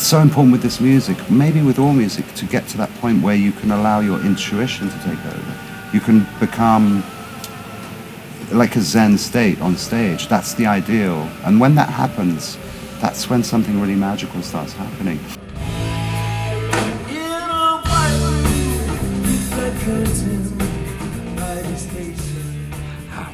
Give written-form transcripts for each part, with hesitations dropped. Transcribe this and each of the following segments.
so important with this music, maybe with all music, to get to that point where you can allow your intuition to take over. You can become like a Zen state on stage. That's the ideal. And when that happens, that's when something really magical starts happening.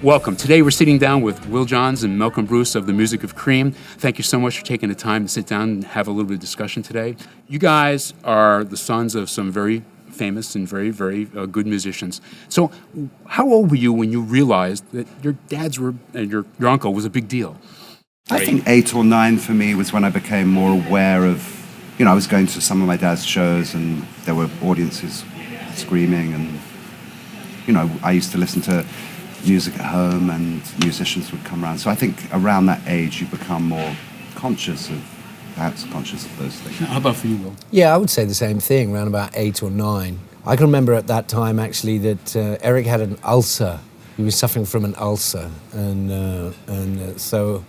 Welcome. Today we're sitting down with Will Johns and Malcolm Bruce of the Music of Cream. Thank you so much for taking the time to sit down and have a little bit of discussion today. You guys are the sons of some very famous and very, very good musicians. So how old were you when you realized that your dads were, and your uncle was a big deal? I think 8 or 9 for me was when I became more aware of, I was going to some of my dad's shows and there were audiences screaming and, I used to listen to music at home and musicians would come around. So I think around that age you become more conscious of those things. How about for you, Will? Yeah, I would say the same thing, around about 8 or 9. I can remember at that time actually that Eric had an ulcer. He was suffering from an ulcer, and so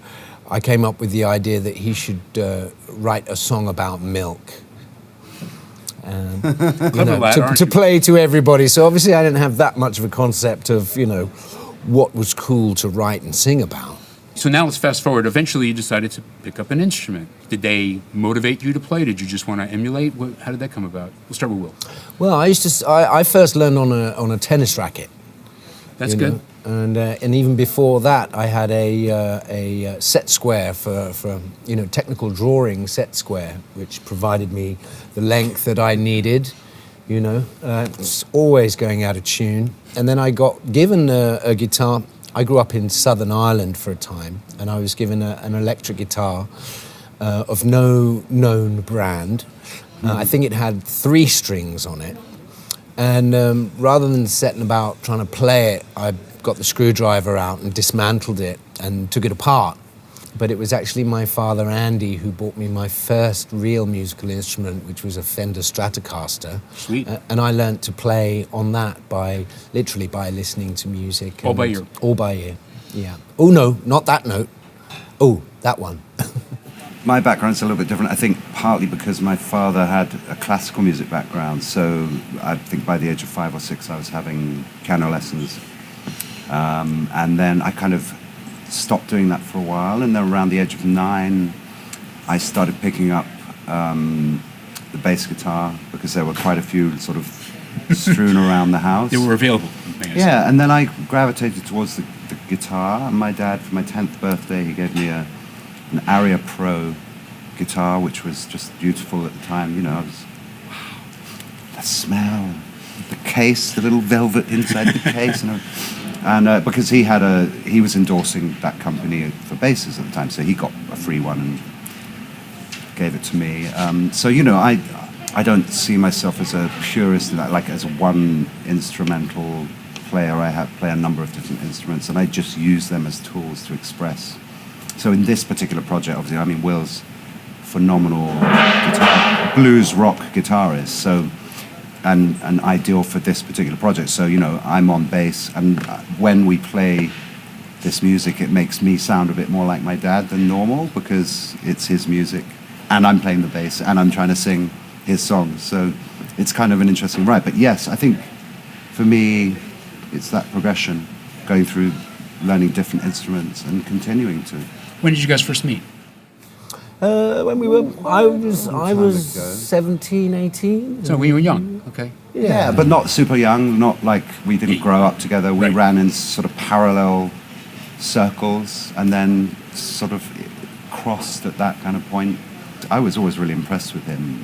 I came up with the idea that he should write a song about milk. To play to everybody. So obviously I didn't have that much of a concept of, what was cool to write and sing about. So now let's fast forward. Eventually you decided to pick up an instrument. Did they motivate you to play? Did you just want to emulate? How did that come about? We'll start with Will. Well, I first learned on a tennis racket. That's good. And even before that, I had a set square for technical drawing set square, which provided me the length that I needed. It's always going out of tune. And then I got given a guitar. I grew up in Southern Ireland for a time, and I was given an electric guitar of no known brand. I think it had 3 strings on it. And rather than setting about trying to play it, I got the screwdriver out and dismantled it and took it apart. But it was actually my father, Andy, who bought me my first real musical instrument, which was a Fender Stratocaster. Sweet. And I learnt to play on that literally by listening to music. All by ear? All by ear, yeah. Oh, no, not that note. Oh, that one. My background's a little bit different, I think partly because my father had a classical music background, so I think by the age of 5 or 6 I was having piano lessons. And then I kind of stopped doing that for a while, and then around the age of 9 I started picking up the bass guitar because there were quite a few sort of strewn around the house. They were available. Yeah, and then I gravitated towards the guitar, and my dad, for my 10th birthday, he gave me an Aria Pro guitar, which was just beautiful at the time. I was, wow, that smell, the case, the little velvet inside the case, and because he was endorsing that company for basses at the time, so he got a free one and gave it to me. So I don't see myself as a purist in that, like as one instrumental player. I play a number of different instruments, and I just use them as tools to express. So in this particular project, obviously, Will's phenomenal blues rock guitarist, so and ideal for this particular project. So I'm on bass, and when we play this music, it makes me sound a bit more like my dad than normal because it's his music, and I'm playing the bass, and I'm trying to sing his songs. So it's kind of an interesting ride. But yes, I think for me, it's that progression, going through learning different instruments and continuing to. When did you guys first meet? I was 17, 18. So we were young, okay. Yeah, but not super young, not like we didn't grow up together. We ran in sort of parallel circles and then sort of crossed at that kind of point. I was always really impressed with him,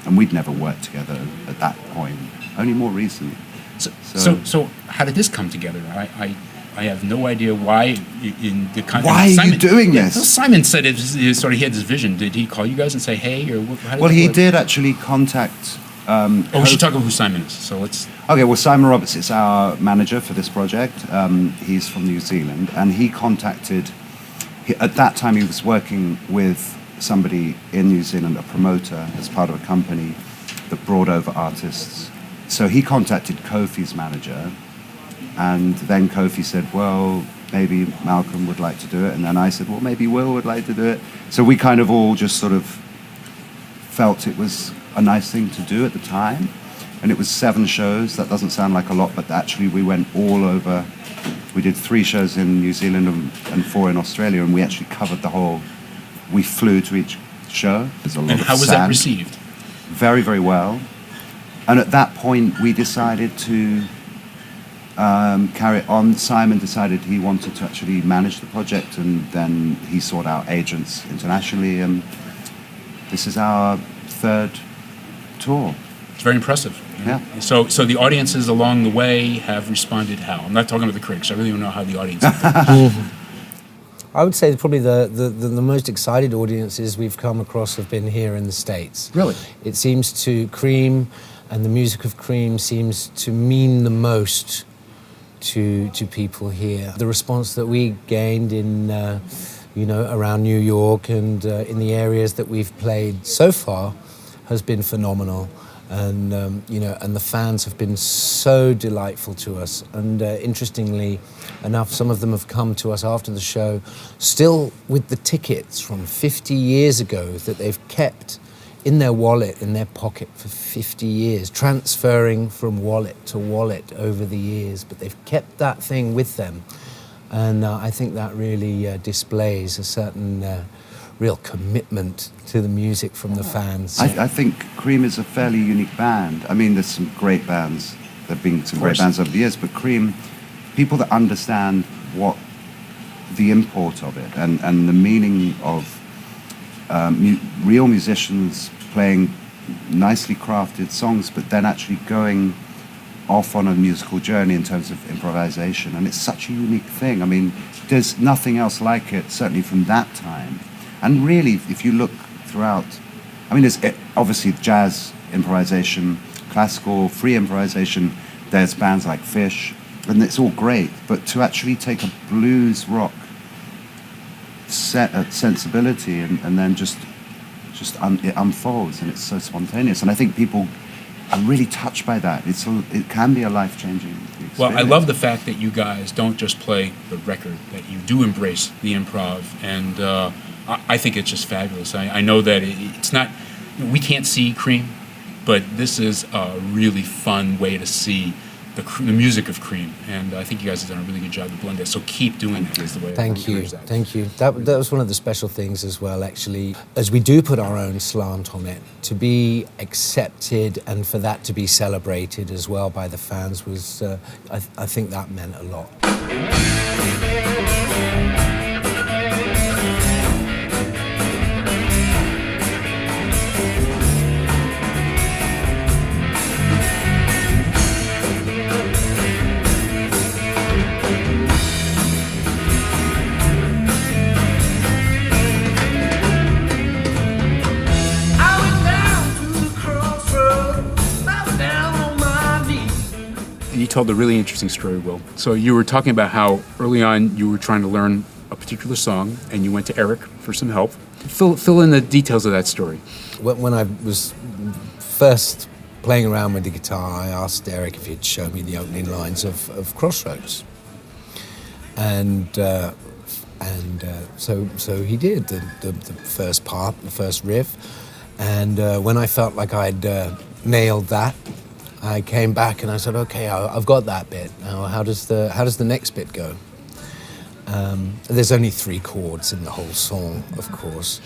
and we'd never worked together at that point, only more recently. So how did this come together? I have no idea why. Why are you doing this? Well, Simon said he had this vision. Did he call you guys and say, "Hey"? Or how did he did actually contact. We should talk about who Simon is. So let's. Okay, well, Simon Roberts is our manager for this project. He's from New Zealand, and he contacted. At that time, he was working with somebody in New Zealand, a promoter, as part of a company that brought over artists. So he contacted Kofi's manager. And then Kofi said, well, maybe Malcolm would like to do it. And then I said, well, maybe Will would like to do it. So we kind of all just sort of felt it was a nice thing to do at the time. And it was 7 shows. That doesn't sound like a lot, but actually we went all over. We did 3 shows in New Zealand and 4 in Australia, and we actually covered the whole. We flew to each show. There's a lot And of how was that sand. received? Very, very well. And at that point, we decided to carry it on. Simon decided he wanted to actually manage the project, and then he sought out agents internationally, and this is our 3rd tour. It's very impressive. Yeah. So the audiences along the way have responded how? I'm not talking about the critics. I really don't know how the audience. I would say probably the most excited audiences we've come across have been here in the States. Really? It seems to Cream, and the music of Cream seems to mean the most to people here. The response that we gained in, around New York and in the areas that we've played so far has been phenomenal. And, and the fans have been so delightful to us. And interestingly enough, some of them have come to us after the show, still with the tickets from 50 years ago that they've kept in their wallet, in their pocket for 50 years, transferring from wallet to wallet over the years. But they've kept that thing with them. And I think that really displays a certain real commitment to the music from the fans. I think Cream is a fairly unique band. I mean, there's some great bands. There have been some great bands over the years, but Cream, people that understand what the import of it and the meaning of real musicians playing nicely crafted songs, but then actually going off on a musical journey in terms of improvisation. And it's such a unique thing. I mean, there's nothing else like it, certainly from that time. And really, if you look throughout, I mean, there's obviously jazz improvisation, classical, free improvisation, there's bands like Fish, and it's all great. But to actually take a blues rock sensibility and then it unfolds, and it's so spontaneous. And I think people are really touched by that. It can be a life-changing experience. Well, I love the fact that you guys don't just play the record, that you do embrace the improv, and I think it's just fabulous. I know that it's not, we can't see Cream, but this is a really fun way to see the music of Cream, and I think you guys have done a really good job to blend it. So keep doing that. Is the way. Thank you. That was one of the special things as well, actually, as we do put our own slant on it. To be accepted and for that to be celebrated as well by the fans was, I think that meant a lot. You told a really interesting story, Will. So you were talking about how early on you were trying to learn a particular song, and you went to Eric for some help. Fill in the details of that story. When I was first playing around with the guitar, I asked Eric if he'd show me the opening lines of Crossroads, and so he did the first part, the first riff, and when I felt like I'd nailed that, I came back and I said, okay, I've got that bit. Now, how does the next bit go? There's only 3 chords in the whole song, of course.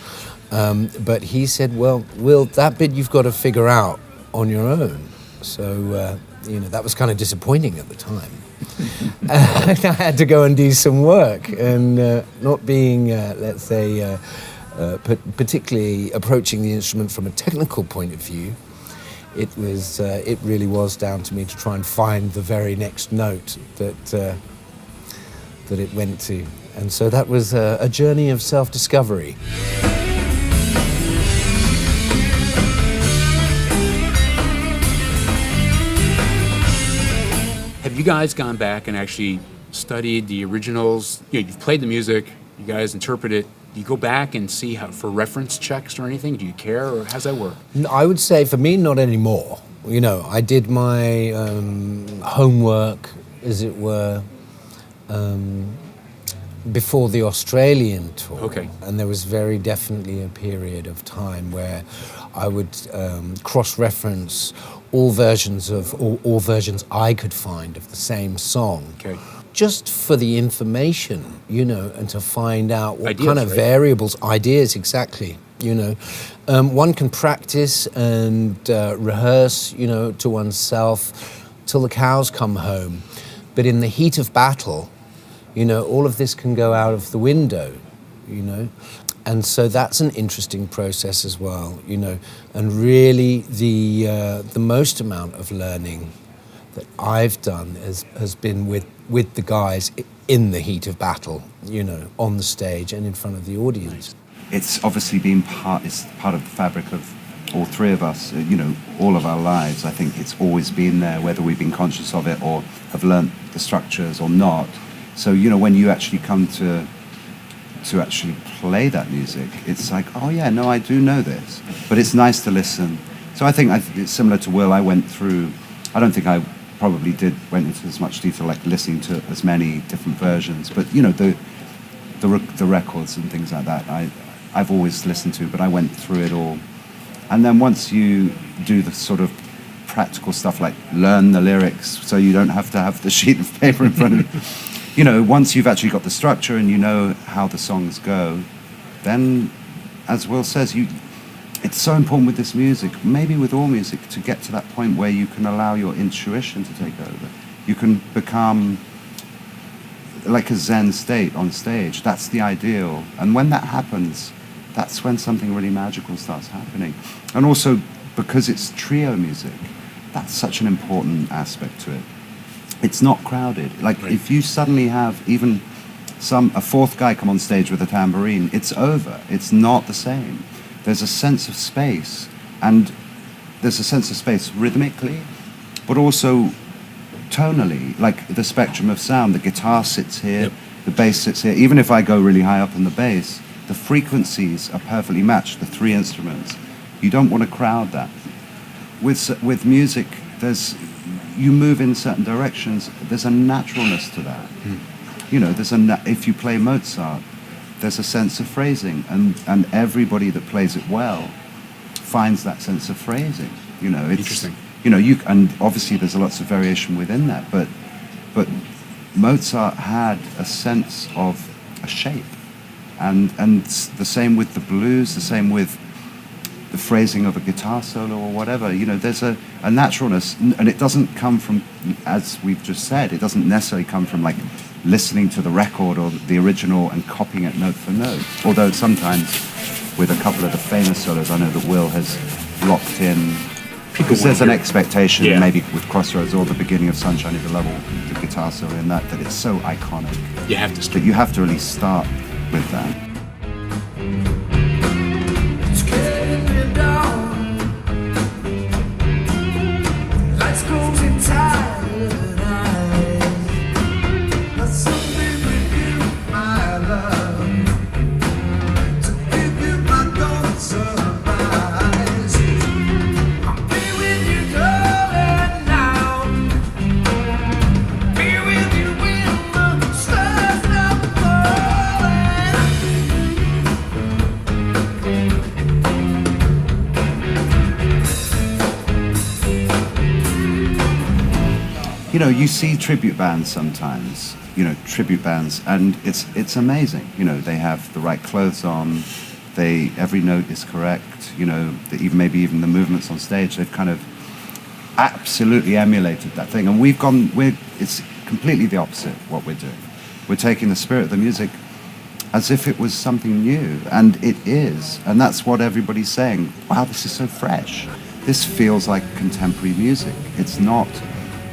But he said, well, Will, that bit you've got to figure out on your own. So, that was kind of disappointing at the time. I had to go and do some work, and not being, let's say, particularly approaching the instrument from a technical point of view, it really was down to me to try and find the very next note that it went to. And so that was a journey of self-discovery. Have you guys gone back and actually studied the originals? You've played the music, you guys interpret it. Do you go back and see for reference checks or anything? Do you care, or how's that work? I would say for me, not anymore. I did my homework, as it were, before the Australian tour. Okay. And there was very definitely a period of time where I would cross-reference all versions I could find of the same song. Okay. Just for the information, and to find out what Ideas, kind of right? variables, ideas, exactly. One can practice and rehearse, to oneself till the cows come home. But in the heat of battle, all of this can go out of the window, And so that's an interesting process as well, And really the most amount of learning that I've done has been with the guys in the heat of battle, on the stage and in front of the audience. It's obviously been part of the fabric of all three of us, all of our lives. I think it's always been there, whether we've been conscious of it or have learnt the structures or not. So, when you actually come to actually play that music, it's like, oh yeah, no, I do know this. But it's nice to listen. So I think it's similar to Will. I went through, I don't think I probably went into as much detail, like listening to as many different versions. But, the records and things like that, I've always listened to, but I went through it all. And then once you do the sort of practical stuff, like learn the lyrics so you don't have to have the sheet of paper in front of you, once you've actually got the structure and you know how the songs go, then, as Will says, it's so important with this music, maybe with all music, to get to that point where you can allow your intuition to take over. You can become like a Zen state on stage. That's the ideal. And when that happens, that's when something really magical starts happening. And also, because it's trio music, that's such an important aspect to it. It's not crowded. Like, Right. if you suddenly have even a fourth guy come on stage with a tambourine, it's over. It's not the same. There's a sense of space, and there's a sense of space rhythmically, but also tonally, like the spectrum of sound. The guitar sits here, Yep. the bass sits here. Even if I go really high up in the bass, the frequencies are perfectly matched, the three instruments. You don't want to crowd that. With music, you move in certain directions. There's a naturalness to that. If you play Mozart, there's a sense of phrasing, and everybody that plays it well finds that sense of phrasing. It's Interesting. And obviously there's lots of variation within that, but Mozart had a sense of a shape, and the same with the blues, the same with the phrasing of a guitar solo or whatever. There's a naturalness, and it doesn't come from, as we've just said, it doesn't necessarily come from like listening to the record or the original and copying it note for note. Although sometimes with a couple of the famous solos, I know that Will has locked in, because there's an expectation, Yeah. maybe with Crossroads or the beginning of Sunshine of Your Love, the guitar solo in that it's so iconic You have to that start. you have to really start with that. It's getting me down. Lights closing tired eyes. There's something with you, my love. To give you my golden surprise. I'll be with you, darling, now. Be with you when the stars stop falling. You see tribute bands sometimes, and it's amazing. They have the right clothes on, every note is correct, maybe even the movements on stage, they've kind of absolutely emulated that thing. And it's completely the opposite what we're doing. We're taking the spirit of the music as if it was something new, and it is. And that's what everybody's saying. Wow, this is so fresh. This feels like contemporary music.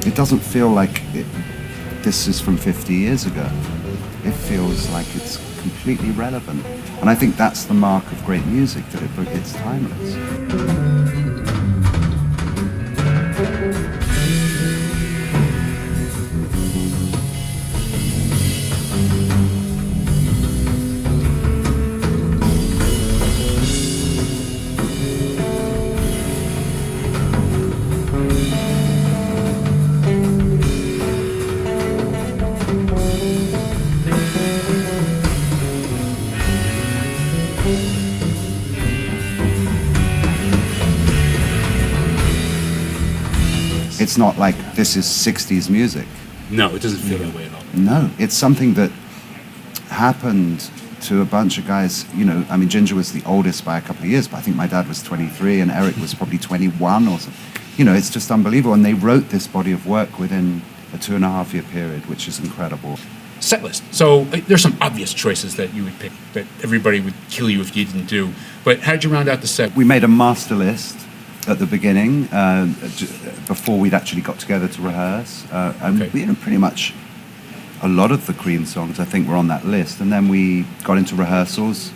It doesn't feel like this is from 50 years ago. It feels like it's completely relevant. And I think that's the mark of great music, that it's timeless. It's not like this is 60s music. No, it doesn't feel that way at all. No, it's something that happened to a bunch of guys. You know, I mean, Ginger was the oldest by a couple of years, but I think my dad was 23 and Eric was probably 21 or something. You know, it's just unbelievable. And they wrote this body of work within a 2.5-year period, which is incredible. Set list. So there's some obvious choices that you would pick that everybody would kill you if you didn't do. But how did you round out the set? We made a master list at the beginning, before we'd actually got together to rehearse. And Okay. we, you know, pretty much a lot of the Cream songs, I think, were on that list. And then we got into rehearsals,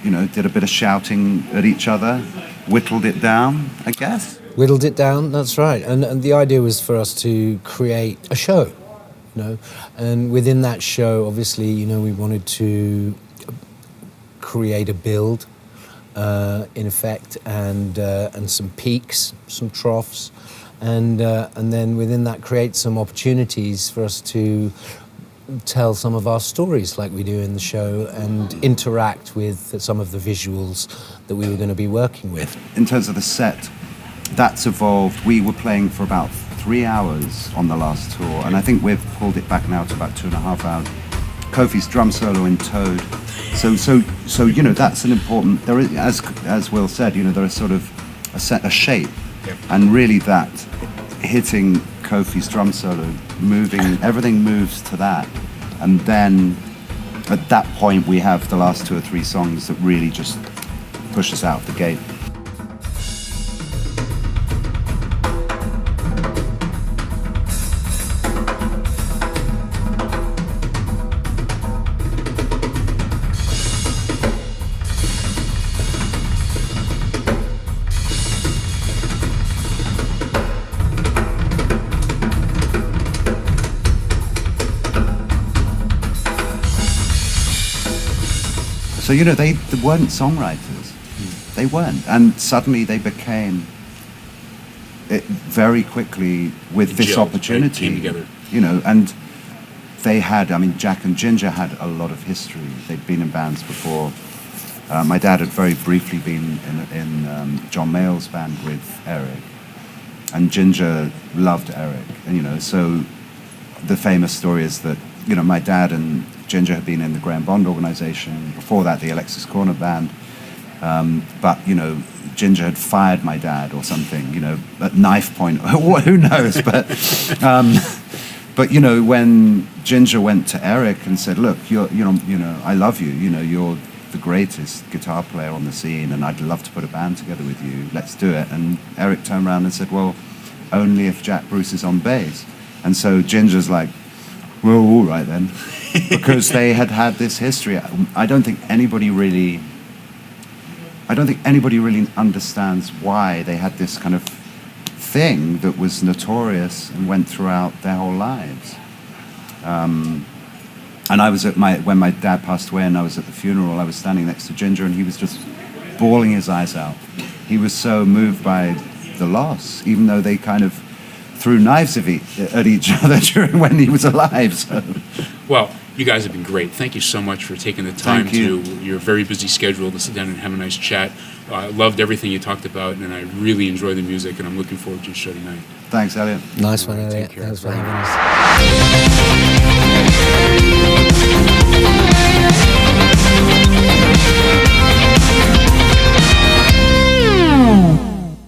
you know, did a bit of shouting at each other, whittled it down, I guess. Whittled it down, that's right. And the idea was for us to create a show, you know. And within that show, obviously, you know, we wanted to create a build, in effect, and some peaks, some troughs, and then within that create some opportunities for us to tell some of our stories like we do in the show and interact with some of the visuals that we were going to be working with. In terms of the set, that's evolved. We were playing for about 3 hours on the last tour, and I think we've pulled it back now to about 2.5 hours. Kofi's drum solo in Toad. So you know, that's an important. There is, as Will said, you know, there is sort of a shape, Yep. and really that hitting Kofi's drum solo, moving, everything moves to that, and then at that point we have the last 2 or 3 songs that really just push us out of the gate. So, you know, they weren't songwriters. They weren't. And suddenly they became, it very quickly with this Gelled, right? opportunity. Came together. You know, and they had, I mean, Jack and Ginger had a lot of history. They'd been in bands before. My dad had very briefly been in John Mayall's band with Eric. And Ginger loved Eric. And, you know, so the famous story is that, you know, my dad and Ginger had been in the Graham Bond organization. Before that, the Alexis Corner band. But, you know, Ginger had fired my dad or something, you know, at knife point. Who knows? But, you know, when Ginger went to Eric and said, look, you know, I love you. You know, you're the greatest guitar player on the scene, and I'd love to put a band together with you. Let's do it. And Eric turned around and said, well, only if Jack Bruce is on bass. And so Ginger's like, well, all right then. Because they had this history. I don't think anybody really understands why they had this kind of thing that was notorious and went throughout their whole lives. And I was when my dad passed away and I was at the funeral, I was standing next to Ginger and he was just bawling his eyes out. He was so moved by the loss, even though they kind of threw knives at each other during when he was alive. So. Well, you guys have been great. Thank you so much for taking the time Thank you. to your very busy schedule to sit down and have a nice chat. I loved everything you talked about, and I really enjoy the music, and I'm looking forward to your show tonight. Thanks, Elliot. Nice one, Elliot. care. Thanks for having us.